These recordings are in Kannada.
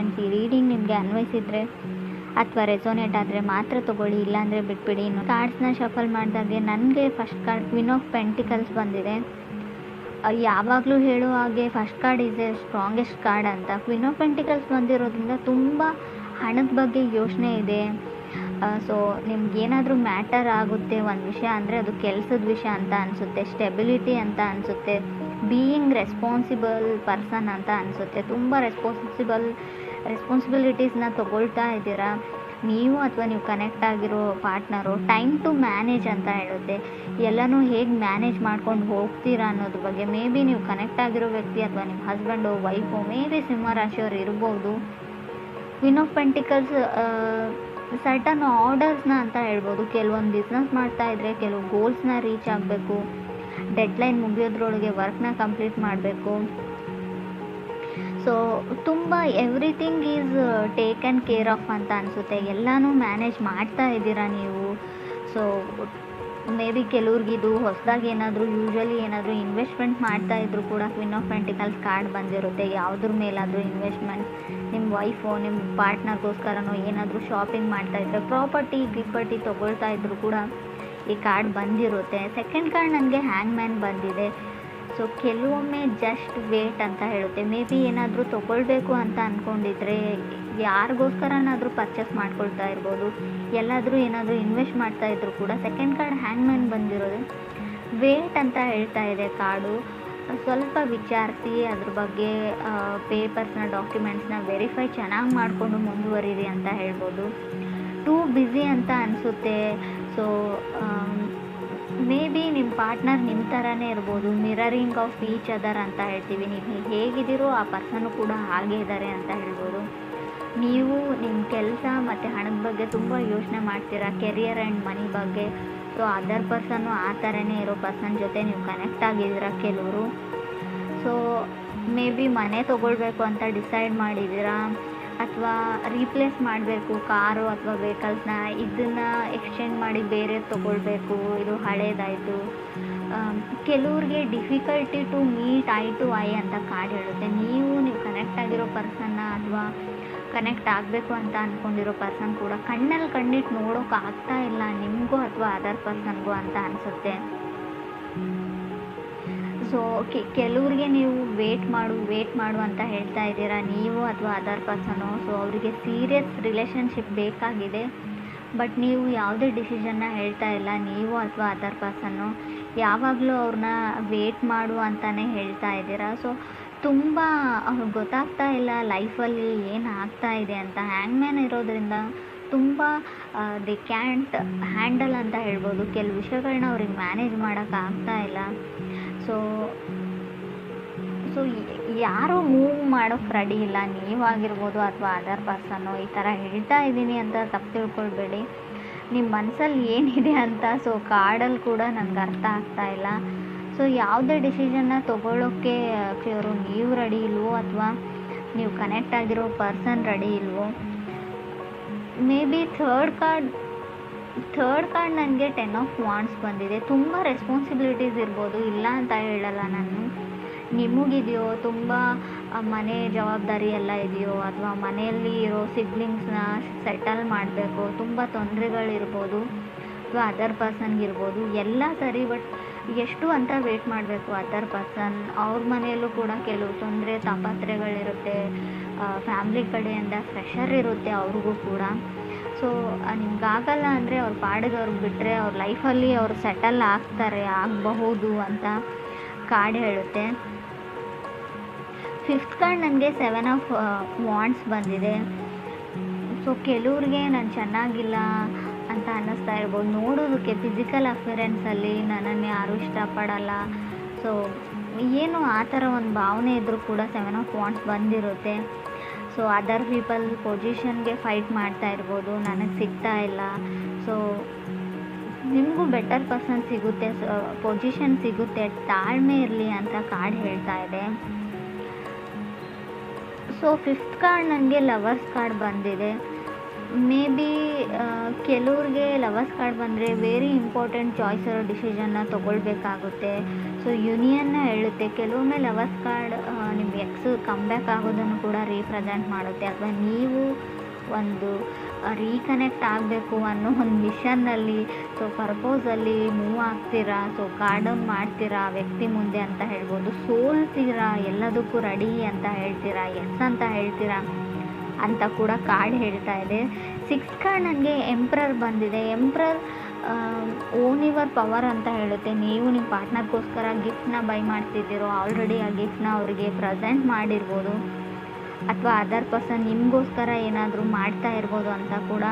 ಫ್ರೆಂಡ್ಸ್, ಈ ರೀಡಿಂಗ್ ನಿಮಗೆ ಅನ್ವಯಿಸಿದರೆ ಅಥವಾ ರೆಸೋನೇಟ್ ಆದರೆ ಮಾತ್ರ ತೊಗೊಳ್ಳಿ, ಇಲ್ಲಾಂದರೆ ಬಿಟ್ಬಿಡಿ. ಕಾರ್ಡ್ಸ್ನ ಶಫಲ್ ಮಾಡಿದಾಗೆ ನನಗೆ first card queen of pentacles ಬಂದಿದೆ. ಯಾವಾಗಲೂ ಹೇಳೋ ಹಾಗೆ first card is A strongest card ಅಂತ. ಕ್ವೀನ್ ಆಫ್ ಪೆಂಟಿಕಲ್ಸ್ ಬಂದಿರೋದ್ರಿಂದ ತುಂಬ ಹಣದ ಬಗ್ಗೆ ಯೋಚನೆ ಇದೆ. ಸೊ ನಿಮ್ಗೇನಾದರೂ ಮ್ಯಾಟರ್ ಆಗುತ್ತೆ ಒಂದು ವಿಷಯ ಅಂದರೆ ಅದು ಕೆಲಸದ ವಿಷಯ ಅಂತ ಅನಿಸುತ್ತೆ, ಸ್ಟೆಬಿಲಿಟಿ ಅಂತ ಅನಿಸುತ್ತೆ, ಬೀಯಿಂಗ್ ರೆಸ್ಪಾನ್ಸಿಬಲ್ ಪರ್ಸನ್ ಅಂತ ಅನಿಸುತ್ತೆ. ತುಂಬ ರೆಸ್ಪಾನ್ಸಿಬಿಲಿಟೀಸ್ನ ತೊಗೊಳ್ತಾ ಇದ್ದೀರಾ ನೀವು ಅಥವಾ ನೀವು ಕನೆಕ್ಟ್ ಆಗಿರೋ ಪಾರ್ಟ್ನರು. ಟೈಮ್ ಟು ಮ್ಯಾನೇಜ್ ಅಂತ ಹೇಳುತ್ತೆ. ಎಲ್ಲನೂ ಹೇಗೆ ಮ್ಯಾನೇಜ್ ಮಾಡ್ಕೊಂಡು ಹೋಗ್ತೀರಾ ಅನ್ನೋದ್ರ ಬಗ್ಗೆ. ಮೇ ಬಿ ನೀವು ಕನೆಕ್ಟ್ ಆಗಿರೋ ವ್ಯಕ್ತಿ ಅಥವಾ ನಿಮ್ಮ ಹಸ್ಬೆಂಡು, ವೈಫು, ಮೇ ಬಿ ಸಿಂಹರಾಶಿಯವರು ಇರ್ಬೋದು. ಕ್ವೀನ್ ಆಫ್ ಪೆಂಟಿಕಲ್ಸ್ ಸರ್ಟನ್ ಆರ್ಡರ್ಸ್ನ ಅಂತ ಹೇಳ್ಬೋದು. ಕೆಲವೊಂದು ಬಿಸ್ನೆಸ್ ಮಾಡ್ತಾಯಿದ್ರೆ ಕೆಲವು ಗೋಲ್ಸ್ನ ರೀಚ್ ಆಗಬೇಕು, ಡೆಡ್ಲೈನ್ ಮುಗಿಯೋದ್ರೊಳಗೆ ವರ್ಕ್ನ ಕಂಪ್ಲೀಟ್ ಮಾಡಬೇಕು. ಸೊ ತುಂಬ everything is taken care of ಅಂತ ಅನಿಸುತ್ತೆ. ಎಲ್ಲನೂ ಮ್ಯಾನೇಜ್ ಮಾಡ್ತಾ ಇದ್ದೀರಾ ನೀವು. ಸೊ ಮೇ ಬಿ ಕೆಲವ್ರಿಗಿದು ಹೊಸದಾಗಿ ಯೂಶ್ವಲಿ ಏನಾದರೂ ಇನ್ವೆಸ್ಟ್ಮೆಂಟ್ ಮಾಡ್ತಾ ಇದ್ರು ಕೂಡ ಕ್ವೀನ್ ಆಫ್ ಪೆಂಟಿಕಲ್ಸ್ ಕಾರ್ಡ್ ಬಂದಿರುತ್ತೆ. ಯಾವುದ್ರ ಮೇಲಾದರೂ ಇನ್ವೆಸ್ಟ್ಮೆಂಟ್, ನಿಮ್ಮ ವೈಫು ನಿಮ್ಮ ಪಾರ್ಟ್ನರ್ಗೋಸ್ಕರನೋ ಏನಾದರೂ ಶಾಪಿಂಗ್ ಮಾಡ್ತಾಯಿದ್ರೆ, ಗಿಪ್ಪರ್ಟಿ ತೊಗೊಳ್ತಾ ಇದ್ರು ಕೂಡ ಈ ಕಾರ್ಡ್ ಬಂದಿರುತ್ತೆ. ಸೆಕೆಂಡ್ ಕಾರ್ಡ್ ನನಗೆ ಹ್ಯಾಂಗ್ ಮ್ಯಾನ್ ಬಂದಿದೆ. ಸೊ ಕೆಲವೊಮ್ಮೆ ಜಸ್ಟ್ ವೇಟ್ ಅಂತ ಹೇಳುತ್ತೆ. ಮೇ ಬಿ ಏನಾದರೂ ತೊಗೊಳ್ಬೇಕು ಅಂತ ಅಂದ್ಕೊಂಡಿದ್ರೆ, ಯಾರಿಗೋಸ್ಕರನಾದರೂ ಪರ್ಚೇಸ್ ಮಾಡ್ಕೊಳ್ತಾ ಇರ್ಬೋದು, ಎಲ್ಲಾದರೂ ಏನಾದರೂ ಇನ್ವೆಸ್ಟ್ ಮಾಡ್ತಾ ಇದ್ರು ಕೂಡ ಸೆಕೆಂಡ್ ಕಾರ್ಡ್ ಹ್ಯಾಂಗ್ ಮ್ಯಾನ್ ಬಂದಿರೋದು ವೇಟ್ ಅಂತ ಹೇಳ್ತಾ ಇದೆ ಕಾರ್ಡು. ಸ್ವಲ್ಪ ವಿಚಾರಿಸಿ ಅದ್ರ ಬಗ್ಗೆ ಪೇಪರ್ಸ್ನ, ಡಾಕ್ಯುಮೆಂಟ್ಸ್ನ ವೆರಿಫೈ ಚೆನ್ನಾಗಿ ಮಾಡಿಕೊಂಡು ಮುಂದುವರಿರಿ ಅಂತ ಹೇಳ್ಬೋದು. ಟೂ ಬ್ಯುಸಿ ಅಂತ ಅನಿಸುತ್ತೆ. ಸೊ ಮೇ ಬಿ ನಿಮ್ಮ ಪಾರ್ಟ್ನರ್ ನಿಮ್ಮ ಥರನೇ ಇರ್ಬೋದು. ಮಿರರಿಂಗ್ ಆಫ್ ಈಚ್ ಅದರ್ ಅಂತ ಹೇಳ್ತೀವಿ. ನೀವು ಹೇಗಿದ್ದೀರೋ ಆ ಪರ್ಸನು ಕೂಡ ಹಾಗೇ ಇದ್ದಾರೆ ಅಂತ ಹೇಳ್ಬೋದು. ನೀವು ನಿಮ್ಮ ಕೆಲಸ ಮತ್ತು ಹಣದ ಬಗ್ಗೆ ತುಂಬ ಯೋಚನೆ ಮಾಡ್ತೀರಾ, ಕೆರಿಯರ್ ಆ್ಯಂಡ್ ಮನಿ ಬಗ್ಗೆ. ಸೊ ಅದರ್ ಪರ್ಸನ್ನು ಆ ಥರನೇ ಇರೋ ಪರ್ಸನ್ ಜೊತೆ ನೀವು ಕನೆಕ್ಟ್ ಆಗಿದ್ದೀರಾ ಕೆಲವರು. ಸೊ ಮೇ ಬಿ ಮನೆ ತೊಗೊಳ್ಬೇಕು ಅಂತ ಡಿಸೈಡ್ ಮಾಡಿದ್ದೀರಾ, ಅಥವಾ ರೀಪ್ಲೇಸ್ ಮಾಡಬೇಕು ಕಾರು ಅಥವಾ ವೆಹಿಕಲ್ಸ್ನ, ಇದನ್ನು ಎಕ್ಸ್ಚೇಂಜ್ ಮಾಡಿ ಬೇರೆ ತೊಗೊಳ್ಬೇಕು, ಇದು ಹಳೇದಾಯಿತು. ಕೆಲವ್ರಿಗೆ difficulty to meet eye to eye ಅಂತ ಕಾರ್ಡ್ ಹೇಳುತ್ತೆ. ನೀವು ಕನೆಕ್ಟ್ ಆಗಿರೋ ಪರ್ಸನ್ನ ಅಥವಾ ಕನೆಕ್ಟ್ ಆಗಬೇಕು ಅಂತ ಅಂದ್ಕೊಂಡಿರೋ ಪರ್ಸನ್ ಕೂಡ ಕಣ್ಣಲ್ಲಿ ಕಣ್ಣಿಟ್ಟು ನೋಡೋಕೆ ಆಗ್ತಾ ಇಲ್ಲ ನಿಮಗೂ ಅಥವಾ ಅದರ್ ಪರ್ಸನ್ಗೂ ಅಂತ ಅನಿಸುತ್ತೆ. ಸೊ ಕೆಲವ್ರಿಗೆ ನೀವು ವೇಟ್ ಮಾಡು ಅಂತ ಹೇಳ್ತಾ ಇದ್ದೀರಾ ನೀವು ಅಥವಾ ಅದರ್ ಪರ್ಸನು. ಸೊ ಅವರಿಗೆ ಸೀರಿಯಸ್ ರಿಲೇಷನ್ಶಿಪ್ ಬೇಕಾಗಿದೆ, ಬಟ್ ನೀವು ಯಾವುದೇ ಡಿಸಿಷನ್ನ ಹೇಳ್ತಾ ಇಲ್ಲ ನೀವು ಅಥವಾ ಅದರ್ ಪರ್ಸನ್ನು. ಯಾವಾಗಲೂ ಅವ್ರನ್ನ ವೇಟ್ ಮಾಡು ಅಂತಲೇ ಹೇಳ್ತಾ ಇದ್ದೀರಾ. ಸೊ ತುಂಬ ಅವ್ರಿಗೆ ಗೊತ್ತಾಗ್ತಾ ಇಲ್ಲ ಲೈಫಲ್ಲಿ ಏನು ಆಗ್ತಾ ಇದೆ ಅಂತ. ಹ್ಯಾಂಗ್ ಮ್ಯಾನ್ ಇರೋದ್ರಿಂದ ತುಂಬ ದಿ ಕ್ಯಾಂಟ್ ಹ್ಯಾಂಡಲ್ ಅಂತ ಹೇಳ್ಬೋದು. ಕೆಲವು ವಿಷಯಗಳನ್ನ ಅವ್ರಿಗೆ ಮ್ಯಾನೇಜ್ ಮಾಡೋಕ್ಕಾಗ್ತಾ ಇಲ್ಲ. ಸೊ ಯಾರೂ ಮೂವ್ ಮಾಡೋಕ್ಕೆ ರೆಡಿ ಇಲ್ಲ, ನೀವಾಗಿರ್ಬೋದು ಅಥವಾ ಅದರ್ ಪರ್ಸನ್ನು. ಈ ಥರ ಹೇಳ್ತಾ ಇದ್ದೀನಿ ಅಂತ ತಪ್ಪು ತಿಳ್ಕೊಳ್ಬೇಡಿ, ನಿಮ್ಮ ಮನಸ್ಸಲ್ಲಿ ಏನಿದೆ ಅಂತ. ಸೊ ಕಾರ್ಡಲ್ಲಿ ಕೂಡ ನನಗೆ ಅರ್ಥ ಆಗ್ತಾ ಇಲ್ಲ. ಸೊ ಯಾವುದೇ ಡಿಸಿಷನ್ನ ತೊಗೊಳ್ಳೋಕ್ಕೆ ನೀವು ರೆಡಿ ಇಲ್ವೋ ಅಥವಾ ನೀವು ಕನೆಕ್ಟ್ ಆಗಿರೋ ಪರ್ಸನ್ ರೆಡಿ ಇಲ್ವೋ. ಮೇ ಬಿ ಥರ್ಡ್ ಕಾರ್ಡ್ ನನಗೆ 10 ಆಫ್ ವಾಂಡ್ಸ್ ಬಂದಿದೆ. ತುಂಬ ರೆಸ್ಪಾನ್ಸಿಬಿಲಿಟೀಸ್ ಇರ್ಬೋದು, ಇಲ್ಲ ಅಂತ ಹೇಳಲ್ಲ ನಾನು. ನಿಮಗಿದೆಯೋ ತುಂಬ ಮನೆ ಜವಾಬ್ದಾರಿ ಎಲ್ಲ ಇದೆಯೋ, ಅಥವಾ ಮನೆಯಲ್ಲಿ ಇರೋ ಸಿಬ್ಲಿಂಗ್ಸ್ನ ಸೆಟಲ್ ಮಾಡಬೇಕು, ತುಂಬ ತೊಂದರೆಗಳಿರ್ಬೋದು, ಅಥವಾ ಅದರ್ ಪರ್ಸನ್ಗಿರ್ಬೋದು, ಎಲ್ಲ ಸರಿ. ಬಟ್ ಎಷ್ಟು ಅಂತ ವೇಟ್ ಮಾಡಬೇಕು ಅದರ್ ಪರ್ಸನ್. ಅವ್ರ ಮನೆಯಲ್ಲೂ ಕೂಡ ಕೆಲವು ತೊಂದರೆ ತಾಪತ್ರೆಗಳಿರುತ್ತೆ, ಫ್ಯಾಮ್ಲಿ ಕಡೆಯಿಂದ ಪ್ರೆಷರ್ ಇರುತ್ತೆ ಅವ್ರಿಗೂ ಕೂಡ. ಸೊ ನಿಮ್ಗಾಗಲ್ಲ ಅಂದರೆ ಅವ್ರ ಪಾಡಿಗೆ ಅವ್ರಿಗೆ ಬಿಟ್ಟರೆ ಅವ್ರ ಲೈಫಲ್ಲಿ ಅವರು ಸೆಟಲ್ ಆಗಬಹುದು ಅಂತ ಕಾರ್ಡ್ ಹೇಳುತ್ತೆ. ಫಿಫ್ತ್ ಕಾರ್ಡ್ ನನಗೆ 7 ಆಫ್ ವಾಂಡ್ಸ್ ಬಂದಿದೆ. ಸೊ ಕೆಲವ್ರಿಗೆ ನಾನು ಚೆನ್ನಾಗಿಲ್ಲ ಅಂತ ಅನ್ನಿಸ್ತಾ ಇರ್ಬೋದು. ನೋಡೋದಕ್ಕೆ ಫಿಸಿಕಲ್ ಅಫಿಯರೆನ್ಸಲ್ಲಿ ನನ್ನನ್ನು ಯಾರೂ ಇಷ್ಟಪಡಲ್ಲ, ಸೊ ಏನು ಆ ಥರ ಒಂದು ಭಾವನೆ ಇದ್ದರೂ ಕೂಡ 7 ಆಫ್ ವಾಂಡ್ಸ್ ಬಂದಿರುತ್ತೆ. ಸೊ ಅದರ್ ಪೀಪಲ್ ಪೊಸಿಷನ್ಗೆ ಫೈಟ್ ಮಾಡ್ತಾ ಇರ್ಬೋದು, ನನಗೆ ಸಿಗ್ತಾ ಇಲ್ಲ. ಸೊ ನಿಮಗೂ ಬೆಟರ್ ಪರ್ಸನ್ ಸಿಗುತ್ತೆ, ಪೊಸಿಷನ್ ಸಿಗುತ್ತೆ, ತಾಳ್ಮೆ ಇರಲಿ ಅಂತ ಕಾರ್ಡ್ ಹೇಳ್ತಾ ಇದೆ. ಸೊ ಫಿಫ್ತ್ ಕಾರ್ಡ್ ನನಗೆ ಲವರ್ಸ್ ಕಾರ್ಡ್ ಬಂದಿದೆ. ಮೇ ಬಿ ಕೆಲವ್ರಿಗೆ ಲವರ್ಸ್ ಕಾರ್ಡ್ ಬಂದರೆ ವೆರಿ ಇಂಪಾರ್ಟೆಂಟ್ ಚಾಯ್ಸ್ ಡಿಸಿಷನ್ನ ತೊಗೊಳ್ಬೇಕಾಗುತ್ತೆ. ಸೊ ಯೂನಿಯನ್ನ ಹೇಳುತ್ತೆ. ಕೆಲವೊಮ್ಮೆ ಲವರ್ಸ್ ಕಾರ್ಡ್ ನಿಮ್ಮ ಎಕ್ಸ್ ಕಮ್ಬ್ಯಾಕ್ ಆಗೋದನ್ನು ಕೂಡ ರೀಪ್ರೆಸೆಂಟ್ ಮಾಡುತ್ತೆ, ಅಥವಾ ನೀವು ಒಂದು ರೀಕನೆಕ್ಟ್ ಆಗಬೇಕು ಅನ್ನೋ ಒಂದು ಮಿಷನ್ನಲ್ಲಿ, ಸೊ ಪರ್ಪೋಸಲ್ಲಿ ಮೂವ್ ಆಗ್ತೀರಾ, ಸೊ ಕಾರ್ಡ್ ಡೌನ್ ಮಾಡ್ತೀರಾ ಆ ವ್ಯಕ್ತಿ ಮುಂದೆ ಅಂತ ಹೇಳ್ಬೋದು. ಸೋಲ್ತೀರಾ, ಎಲ್ಲದಕ್ಕೂ ರೆಡಿ ಅಂತ ಹೇಳ್ತೀರಾ, ಎಸ್ ಅಂತ ಹೇಳ್ತೀರಾ ಅಂತ ಕೂಡ ಕಾರ್ಡ್ ಹೇಳ್ತಾ ಇದೆ. 6th ಕಾರ್ಡ್ ನನಗೆ ಎಂಪ್ರರ್ ಬಂದಿದೆ. ಎಂಪ್ರರ್ ಓನ್ ಯುವರ್ ಪವರ್ ಅಂತ ಹೇಳುತ್ತೆ. ನೀವು ನಿಮ್ಮ ಪಾರ್ಟ್ನರ್ಗೋಸ್ಕರ ಗಿಫ್ಟ್ನ ಬೈ ಮಾಡ್ತಿದ್ದೀರೋ, ಆಲ್ರೆಡಿ ಆ ಗಿಫ್ಟ್ನ ಅವರಿಗೆ ಪ್ರೆಸೆಂಟ್ ಮಾಡಿರ್ಬೋದು, ಅಥವಾ ಅದರ್ ಪರ್ಸನ್ ನಿಮಗೋಸ್ಕರ ಏನಾದರೂ ಮಾಡ್ತಾ ಇರ್ಬೋದು ಅಂತ ಕೂಡ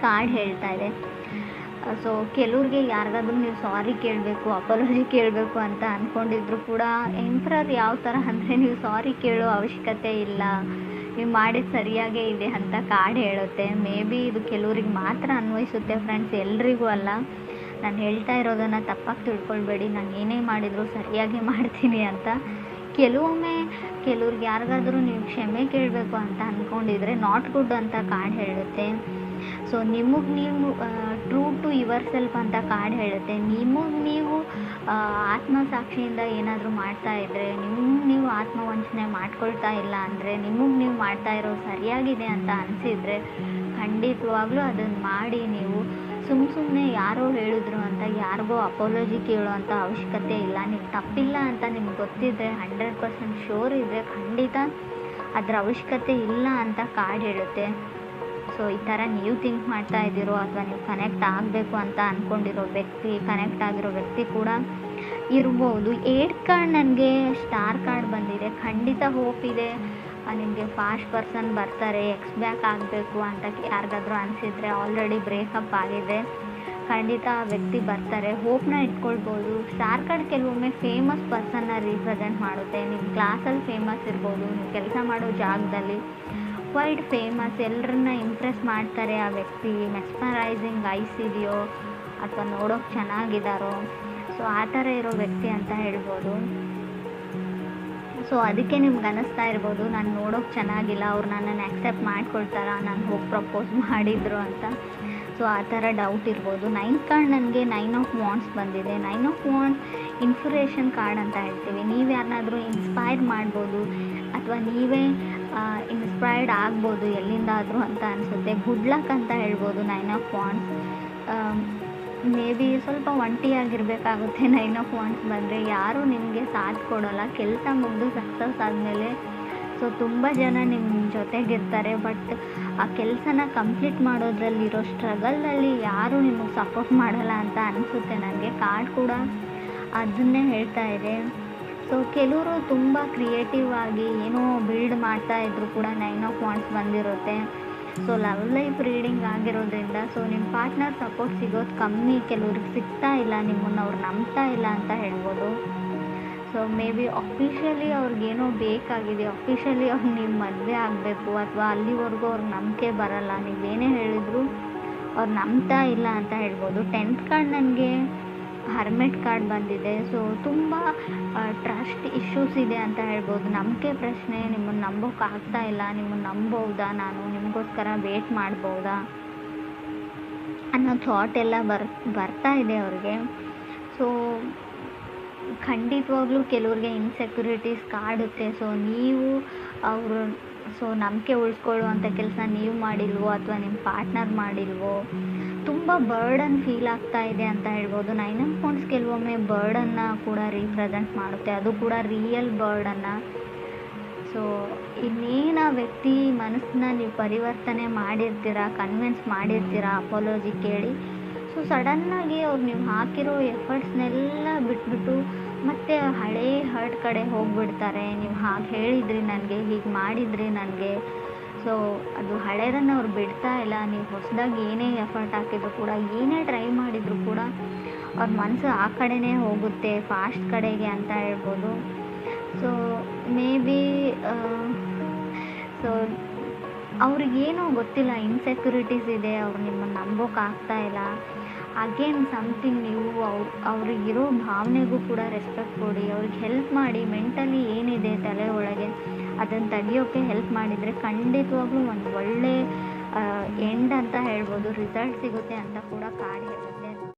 ಕಾರ್ಡ್ ಹೇಳ್ತಾ ಇದೆ. ಸೊ ಕೆಲವ್ರಿಗೆ ಯಾರಿಗಾದ್ರೂ ನೀವು ಸಾರಿ ಕೇಳಬೇಕು, ಅಪಾಲಜಿ ಕೇಳಬೇಕು ಅಂತ ಅಂದ್ಕೊಂಡಿದ್ರು ಕೂಡ ಎಂಪ್ರರ್ ಯಾವ ಥರ ಅಂದರೆ ನೀವು ಸಾರಿ ಕೇಳೋ ಅವಶ್ಯಕತೆ ಇಲ್ಲ, ನೀವು ಮಾಡಿದ ಸರಿಯಾಗೇ ಇದೆ ಅಂತ ಕಾರ್ಡ್ ಹೇಳುತ್ತೆ. ಮೇ ಬಿ ಇದು ಕೆಲವ್ರಿಗೆ ಮಾತ್ರ ಅನ್ವಯಿಸುತ್ತೆ ಫ್ರೆಂಡ್ಸ್, ಎಲ್ರಿಗೂ ಅಲ್ಲ. ನಾನು ಹೇಳ್ತಾ ಇರೋದನ್ನು ತಪ್ಪಾಗಿ ತಿಳ್ಕೊಳ್ಬೇಡಿ, ನಾನು ಏನೇ ಮಾಡಿದರೂ ಸರಿಯಾಗಿ ಮಾಡ್ತೀನಿ ಅಂತ. ಕೆಲವ್ರಿಗೆ ಯಾರಿಗಾದ್ರೂ ನೀವು ಕ್ಷಮೆ ಕೇಳಬೇಕು ಅಂತ ಅಂದ್ಕೊಂಡಿದ್ರೆ ನಾಟ್ ಗುಡ್ ಅಂತ ಕಾರ್ಡ್ ಹೇಳುತ್ತೆ. ಸೊ ನಿಮಗೆ ನೀವು ಟ್ರೂ ಟು ಯುವರ್ ಸೆಲ್ಫ್ ಅಂತ ಕಾರ್ಡ್ ಹೇಳುತ್ತೆ. ನಿಮಗೆ ನೀವು ಆತ್ಮಸಾಕ್ಷಿಯಿಂದ ಏನಾದರೂ ಮಾಡ್ತಾ ಇದ್ದರೆ, ನೀವು ಆತ್ಮವಂಚನೆ ಮಾಡ್ಕೊಳ್ತಾ ಇಲ್ಲ ಅಂದರೆ, ನಿಮಗೆ ನೀವು ಮಾಡ್ತಾ ಇರೋದು ಸರಿಯಾಗಿದೆ ಅಂತ ಅನಿಸಿದರೆ ಖಂಡಿತವಾಗ್ಲೂ ಅದನ್ನು ಮಾಡಿ. ನೀವು ಸುಮ್ಮನೆ ಯಾರೋ ಹೇಳಿದ್ರು ಅಂತ ಯಾರಿಗೋ ಅಪಾಲಜಿ ಕೇಳುವಂಥ ಅವಶ್ಯಕತೆ ಇಲ್ಲ. ನೀವು ತಪ್ಪಿಲ್ಲ ಅಂತ ನಿಮ್ಗೆ ಗೊತ್ತಿದ್ದರೆ, 100% ಶೋರ್ ಇದ್ದರೆ ಖಂಡಿತ ಅದರ ಅವಶ್ಯಕತೆ ಇಲ್ಲ ಅಂತ ಕಾರ್ಡ್ ಹೇಳುತ್ತೆ. ಸೊ ಈ ಥರ ನೀವು ಥಿಂಕ್ ಮಾಡ್ತಾ ಇದ್ದೀರೋ, ಅಥವಾ ನೀವು ಕನೆಕ್ಟ್ ಆಗಬೇಕು ಅಂತ ಅಂದ್ಕೊಂಡಿರೋ ವ್ಯಕ್ತಿ, ಕನೆಕ್ಟ್ ಆಗಿರೋ ವ್ಯಕ್ತಿ ಕೂಡ ಇರ್ಬೋದು. 8th ಕಾರ್ಡ್ ನನಗೆ ಸ್ಟಾರ್ ಕಾರ್ಡ್ ಬಂದಿದೆ. ಖಂಡಿತ ಹೋಪ್ ಇದೆ, ನಿಮಗೆ ಫಾಸ್ಟ್ ಪರ್ಸನ್ ಬರ್ತಾರೆ. ಎಕ್ಸ್ ಬ್ಯಾಕ್ ಆಗಬೇಕು ಅಂತ ಯಾರಿಗಾದ್ರೂ ಅನಿಸಿದರೆ, ಆಲ್ರೆಡಿ ಬ್ರೇಕಪ್ ಆಗಿದೆ, ಖಂಡಿತ ಆ ವ್ಯಕ್ತಿ ಬರ್ತಾರೆ, ಹೋಪ್ನ ಇಟ್ಕೊಳ್ಬೋದು. ಸ್ಟಾರ್ ಕಾರ್ಡ್ ಕೆಲವೊಮ್ಮೆ ಫೇಮಸ್ ಪರ್ಸನ್ನ ರೀಪ್ರೆಸೆಂಟ್ ಮಾಡುತ್ತೆ. ನಿಮ್ಮ ಕ್ಲಾಸಲ್ಲಿ ಫೇಮಸ್ ಇರ್ಬೋದು, ನೀವು ಕೆಲಸ ಮಾಡೋ ಜಾಗದಲ್ಲಿ ವೈಡ್ ಫೇಮಸ್, ಎಲ್ಲರನ್ನ ಇಂಪ್ರೆಸ್ ಮಾಡ್ತಾರೆ ಆ ವ್ಯಕ್ತಿ. ಮೆಸ್ಮರೈಸಿಂಗ್ ಐಸ್ ಇದೆಯೋ, ಅಥವಾ ನೋಡೋಕೆ ಚೆನ್ನಾಗಿದ್ದಾರೋ, ಸೊ ಆ ಥರ ಇರೋ ವ್ಯಕ್ತಿ ಅಂತ ಹೇಳ್ಬೋದು. ಸೊ ಅದಕ್ಕೆ ನಿಮ್ಗೆ ಅನ್ನಿಸ್ತಾ ಇರ್ಬೋದು, ನಾನು ನೋಡೋಕೆ ಚೆನ್ನಾಗಿಲ್ಲ, ಅವ್ರು ನನ್ನನ್ನು ಆ್ಯಕ್ಸೆಪ್ಟ್ ಮಾಡ್ಕೊಳ್ತಾರ, ನಾನು ಹೋಗಿ ಪ್ರಪೋಸ್ ಮಾಡಿದ್ರು ಅಂತ. ಸೊ ಆ ಥರ ಡೌಟ್ ಇರ್ಬೋದು. 9th ಕಾರ್ಡ್ ನನಗೆ 9 ಆಫ್ ವಾಂಡ್ಸ್ ಬಂದಿದೆ. 9 ಆಫ್ ವಾಂಡ್ಸ್ ಇನ್ಸ್ಪಿರೇಷನ್ ಕಾರ್ಡ್ ಅಂತ ಹೇಳ್ತೀವಿ. ನೀವು ಯಾರನ್ನಾದ್ರೂ ಇನ್ಸ್ಪೈರ್ ಮಾಡ್ಬೋದು, ಅಥವಾ ನೀವೇ ಇನ್ಸ್ಪೈರ್ಡ್ ಆಗ್ಬೋದು ಎಲ್ಲಿಂದಾದರೂ ಅಂತ ಅನಿಸುತ್ತೆ. ಗುಡ್ ಲಕ್ ಅಂತ ಹೇಳ್ಬೋದು 9 ಆಫ್ ವಾಂಡ್ಸ್. ಮೇ ಬಿ ಸ್ವಲ್ಪ ಒಂಟಿಯಾಗಿರಬೇಕಾಗುತ್ತೆ 9 ಆಫ್ ವಾಂಡ್ಸ್ ಬಂದರೆ. ಯಾರೂ ನಿಮಗೆ ಸಾಥ್ ಕೊಡೋಲ್ಲ. ಕೆಲಸ ಮುಗಿದು ಸಕ್ಸಸ್ ಆದಮೇಲೆ ಸೊ ತುಂಬ ಜನ ನಿಮ್ಮ ಜೊತೆಗಿರ್ತಾರೆ, ಬಟ್ ಆ ಕೆಲಸನ ಕಂಪ್ಲೀಟ್ ಮಾಡೋದ್ರಲ್ಲಿರೋ ಸ್ಟ್ರಗಲಲ್ಲಿ ಯಾರೂ ನಿಮಗೆ ಸಪೋರ್ಟ್ ಮಾಡಲ್ಲ ಅಂತ ಅನಿಸುತ್ತೆ ನನಗೆ. ಕಾರ್ಡ್ ಕೂಡ ಅದನ್ನೇ ಹೇಳ್ತಾ ಇದೆ. ಸೊ ಕೆಲವರು ತುಂಬ ಕ್ರಿಯೇಟಿವ್ ಆಗಿ ಏನೋ ಬಿಲ್ಡ್ ಮಾಡ್ತಾ ಇದ್ರು ಕೂಡ 9 ಆಫ್ ವಾಂಡ್ಸ್ ಬಂದಿರುತ್ತೆ. ಸೊ ಲವ್ ಲೈಫ್ ರೀಡಿಂಗ್ ಆಗಿರೋದ್ರಿಂದ ಸೊ ನಿಮ್ಮ ಪಾರ್ಟ್ನರ್ ಸಪೋರ್ಟ್ ಸಿಗೋದು ಕಮ್ಮಿ, ಕೆಲವ್ರಿಗೆ ಸಿಗ್ತಾ ಇಲ್ಲ, ನಿಮ್ಮನ್ನು ಅವ್ರು ನಂಬ್ತಾ ಇಲ್ಲ ಅಂತ ಹೇಳ್ಬೋದು. ಸೊ ಮೇ ಬಿ ಅಫಿಷಿಯಲಿ ಅವ್ರಿಗೇನೋ ಬೇಕಾಗಿದೆ, ಅಫಿಷಿಯಲಿ ಅವ್ರು ನೀವು ಮದುವೆ ಆಗಬೇಕು, ಅಥವಾ ಅಲ್ಲಿವರೆಗೂ ಅವ್ರಿಗೆ ನಂಬಿಕೆ ಬರಲ್ಲ, ನೀವೇನೇ ಹೇಳಿದ್ರು ಅವ್ರು ನಂಬ್ತಾ ಇಲ್ಲ ಅಂತ ಹೇಳ್ಬೋದು. 10th ಕಾರ್ಡ್ ನನಗೆ ಹರ್ಮೆಟ್ ಕಾರ್ಡ್ ಬಂದಿದೆ. ಸೊ ತುಂಬ ಟ್ರಸ್ಟ್ ಇಶ್ಯೂಸ್ ಇದೆ ಅಂತ ಹೇಳ್ಬೋದು. ನಂಬಿಕೆ ಪ್ರಶ್ನೆ, ನಿಮ್ಮನ್ನು ನಂಬೋಕ್ಕಾಗ್ತಾ ಇಲ್ಲ, ನಿಮ್ಮನ್ನು ನಂಬೋದಾ, ನಾನು ನಿಮಗೋಸ್ಕರ ವೇಟ್ ಮಾಡ್ಬೋದಾ ಅನ್ನೋ ಥಾಟ್ ಎಲ್ಲ ಬರ್ತಾ ಇದೆ ಅವ್ರಿಗೆ. ಸೊ ಖಂಡಿತವಾಗ್ಲೂ ಕೆಲವ್ರಿಗೆ ಇನ್ಸೆಕ್ಯೂರಿಟೀಸ್ ಕಾಡುತ್ತೆ. ಸೊ ನೀವು ಅವರು ನಂಬಿಕೆ ಉಳಿಸ್ಕೊಳ್ಳುವಂಥ ಕೆಲಸ ನೀವು ಮಾಡಿಲ್ವೋ, ಅಥವಾ ನಿಮ್ಮ ಪಾರ್ಟ್ನರ್ ಮಾಡಿಲ್ವೋ, ತುಂಬ ಬರ್ಡನ್ ಫೀಲ್ ಆಗ್ತಾ ಇದೆ ಅಂತ ಹೇಳ್ಬೋದು. 9 ಆಫ್ ವಾಂಡ್ಸ್ ಕೆಲವೊಮ್ಮೆ ಬರ್ಡನ್ನು ಕೂಡ ರೀಪ್ರೆಸೆಂಟ್ ಮಾಡುತ್ತೆ, ಅದು ಕೂಡ ರಿಯಲ್ ಬರ್ಡನ್ನು. ಸೊ ಇನ್ನೇನು ಆ ವ್ಯಕ್ತಿ ಮನಸ್ಸನ್ನ ನೀವು ಪರಿವರ್ತನೆ ಮಾಡಿರ್ತೀರಾ, ಕನ್ವಿನ್ಸ್ ಮಾಡಿರ್ತೀರಾ ಅಪಾಲಜಿ ಕೇಳಿ. ಸೊ ಸಡನ್ನಾಗಿ ಅವ್ರು ನೀವು ಹಾಕಿರೋ ಎಫರ್ಟ್ಸ್ನೆಲ್ಲ ಬಿಟ್ಬಿಟ್ಟು ಮತ್ತೆ ಹಳೇ ಹರ್ಟ್ ಕಡೆ ಹೋಗಿಬಿಡ್ತಾರೆ. ನೀವು ಹಾಗೆ ಹೇಳಿದ್ರಿ ನನಗೆ, ಹೀಗೆ ಮಾಡಿದ್ರಿ ನನಗೆ. ಸೊ ಅದು ಹಳೇದನ್ನು ಅವ್ರು ಬಿಡ್ತಾ ಇಲ್ಲ. ನೀವು ಹೊಸದಾಗಿ ಏನೇ ಎಫರ್ಟ್ ಹಾಕಿದ್ರು ಕೂಡ, ಏನೇ ಟ್ರೈ ಮಾಡಿದರೂ ಕೂಡ ಅವ್ರ ಮನಸ್ಸು ಆ ಕಡೆನೇ ಹೋಗುತ್ತೆ, ಫಾಸ್ಟ್ ಕಡೆಗೆ ಅಂತ ಹೇಳ್ಬೋದು. ಸೊ ಮೇ ಬಿ ಸೊ ಅವ್ರಿಗೇನೋ ಗೊತ್ತಿಲ್ಲ, ಇನ್ಸೆಕ್ಯೂರಿಟೀಸ್ ಇದೆ, ಅವ್ರು ನಿಮ್ಮನ್ನು ನಂಬೋಕ್ಕಾಗ್ತಾ ಇಲ್ಲ. ಅಗೇನ್ ಸಮಥಿಂಗ್ ನೀವು ಅವ್ರಿಗಿರೋ ಭಾವನೆಗೂ ಕೂಡ ರೆಸ್ಪೆಕ್ಟ್ ಕೊಡಿ, ಅವ್ರಿಗೆ ಹೆಲ್ಪ್ ಮಾಡಿ. ಮೆಂಟಲಿ ಏನಿದೆ ತಲೆ ಒಳಗೆ ಅದನ್ನು ತೆಗಿಯೋಕ್ಕೆ ಹೆಲ್ಪ್ ಮಾಡಿದರೆ ಖಂಡಿತವಾಗ್ಲೂ ಒಂದು ಒಳ್ಳೆ ಎಂಡ್ ಅಂತ ಹೇಳ್ಬೋದು, ರಿಸಲ್ಟ್ ಸಿಗುತ್ತೆ ಅಂತ ಕೂಡ ಕಾರ್ಡ್ ಹೇಳುತ್ತೆ.